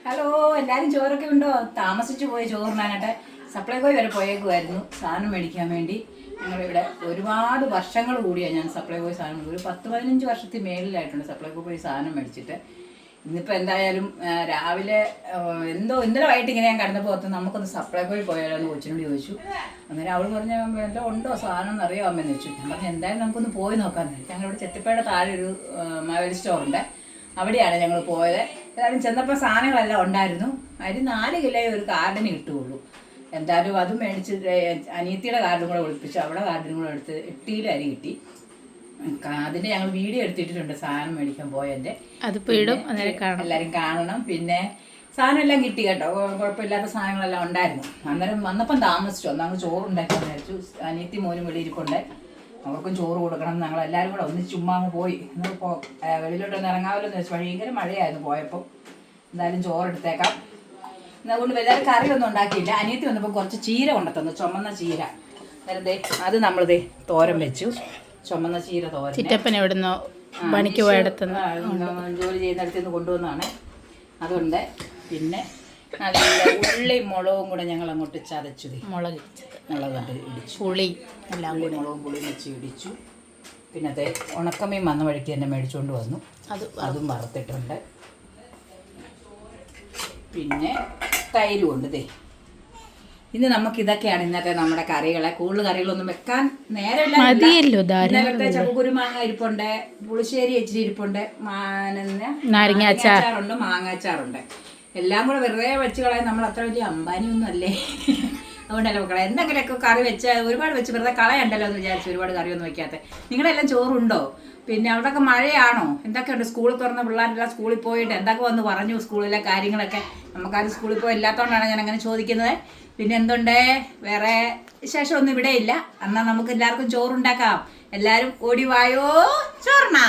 Hello, എല്ലാവരും ചോറൊക്കെ ഉണ്ടോ? താമസിച്ചു പോയി ചോറിനാനായിട്ട് സപ്ലൈകോ വരെ പോയേക്കുമായിരുന്നു സാധനം മേടിക്കാൻ വേണ്ടി. ഞങ്ങളിവിടെ ഒരുപാട് വർഷങ്ങൾ കൂടിയാണ് ഞാൻ സപ്ലൈകോ സാധനം മേടിക്കും. ഒരു 10-15 വർഷത്തിൽ മേളിലായിട്ടുണ്ട് സപ്ലൈകോ പോയി സാധനം മേടിച്ചിട്ട്. ഇന്നിപ്പോൾ എന്തായാലും രാവിലെ ഇന്നലെ വൈകിട്ട് ഇങ്ങനെ ഞാൻ കടന്നപ്പോൾ ഓർത്ത് നമുക്കൊന്ന് സപ്ലൈകോയിൽ പോയാലോ എന്ന് കൊച്ചിനോട് ചോദിച്ചു. അന്നേരം അവൾ പറഞ്ഞ എല്ലാം ഉണ്ടോ സാധനം എന്നറിയോ അമ്മയെന്ന് വെച്ചു. ഞാൻ പറഞ്ഞു എന്തായാലും നമുക്കൊന്ന് പോയി നോക്കാമെന്ന് വെച്ചു. ഞങ്ങളിവിടെ ചെത്തിപ്പയുടെ താഴെ ഒരു മാവേലി സ്റ്റോറുണ്ട്, അവിടെയാണ് ഞങ്ങൾ പോയത്. എല്ലാവരും ചെന്നപ്പോൾ സാധനങ്ങളെല്ലാം ഉണ്ടായിരുന്നു. അതിന് 4 കിലോ ഒരു കാർഡിന് കിട്ടുകയുള്ളൂ. എന്തായാലും അത് മേടിച്ച് അനിയത്തിയുടെ കാർഡും കൂടെ ഒളിപ്പിച്ചു. അവിടെ കാർഡിനും കൂടെ എടുത്ത് 8 കിലോ അരി കിട്ടി. അതിൻ്റെ ഞങ്ങൾ വീഡിയോ എടുത്തിട്ടുണ്ട് സാധനം മേടിക്കാൻ പോയതിൻ്റെ. എല്ലാവരും കാണണം. പിന്നെ സാധനം എല്ലാം കിട്ടി കേട്ടോ, കുഴപ്പമില്ലാത്ത സാധനങ്ങളെല്ലാം ഉണ്ടായിരുന്നു. അന്നേരം വന്നപ്പം താമസിച്ചു. അന്ന് ചോറുണ്ടാക്കി വിചാരിച്ചു. അനിയത്തി മോനും വെളിയിരിപ്പുണ്ട്, അവർക്കും ചോറ് കൊടുക്കണം. ഞങ്ങളെല്ലാവരും കൂടെ ഒന്ന് ചുമ്മാ അങ്ങ് പോയി. എന്നിപ്പോൾ വെളിയിലോട്ടൊന്ന് ഇറങ്ങാമല്ലോ എന്ന് വെച്ചാൽ ഭയങ്കര മഴയായിരുന്നു പോയപ്പോൾ. എന്തായാലും ചോറെടുത്തേക്കാം. അതുകൊണ്ട് വലുതായി കറിയൊന്നും ഉണ്ടാക്കിയില്ല. അനിയത്തി വന്നപ്പോൾ കുറച്ച് ചീര കൊണ്ടുത്തന്നു, ചുമന്ന ചീര. അന്നേരം അത് നമ്മളിതേ തോരൻ വെച്ചു. ചുമന്ന ചീര തോരൻ ചിറ്റപ്പൻ എവിടുന്നോ പണിക്ക് പോയെടുത്തുന്ന ജോലി ചെയ്യുന്നിടത്ത് നിന്ന് കൊണ്ടുവന്നതാണ്. അതുകൊണ്ട് പിന്നെ നല്ല ഉള്ളിയും മുളകും കൂടെ ഞങ്ങൾ അങ്ങോട്ട് ചതച്ചു. മുളക് കൊണ്ട് ഇടിച്ചു, പുളി എല്ലാം കൂടി മുളകും പുളിയും വെച്ച് ഇടിച്ചു. പിന്നെ അത് ഉണക്കമീൻ വന്ന വഴിക്ക് തന്നെ മേടിച്ചുകൊണ്ട് വന്നു, അതും വറുത്തിട്ടുണ്ട്. പിന്നെ തൈരും ഉണ്ട്. ഇന്ന് നമുക്കിതൊക്കെയാണ് ഇന്നത്തെ നമ്മുടെ കറികളെ. കൂടുതൽ കറികളൊന്നും വെക്കാൻ നേരമില്ല. ഇന്നലത്തെ ചപ്പക്കുരുമാങ്ങ ഇരിപ്പുണ്ട്, പുളിശ്ശേരി ഇച്ചിരി ഇരിപ്പുണ്ട്, നാരങ്ങാച്ചാറുണ്ട്, മാങ്ങാച്ചാറുണ്ട്. എല്ലാം കൂടെ വെറുതെ വെച്ച് കളയാൻ നമ്മൾ അത്ര വലിയ അമ്പാനിയൊന്നും അല്ലേ. അതുകൊണ്ടല്ലേ മക്കളെ എന്തെങ്കിലുമൊക്കെ കറി വെച്ച് ഒരുപാട് വെച്ച് വെറുതെ കളയണ്ടല്ലോ എന്ന് വിചാരിച്ചു ഒരുപാട് കറിയൊന്നും വെക്കാത്ത. നിങ്ങളെല്ലാം ചോറുണ്ടോ? പിന്നെ അവിടെയൊക്കെ മഴയാണോ? എന്തൊക്കെയുണ്ട്? സ്കൂളിൽ തുറന്ന പിള്ളേരെല്ലാം സ്കൂളിൽ പോയിട്ട് എന്തൊക്കെ വന്ന് പറഞ്ഞു സ്കൂളിലെ കാര്യങ്ങളൊക്കെ. നമുക്കാരും സ്കൂളിൽ പോയി ഇല്ലാത്തതുകൊണ്ടാണ് ഞാൻ അങ്ങനെ ചോദിക്കുന്നത്. പിന്നെ എന്തുണ്ട്? വേറെ വിശേഷമൊന്നും ഇവിടെ ഇല്ല. എന്നാൽ നമുക്ക് എല്ലാവർക്കും ചോറുണ്ടാക്കാം. എല്ലാവരും ഓടി വായോ ചോറിനാ.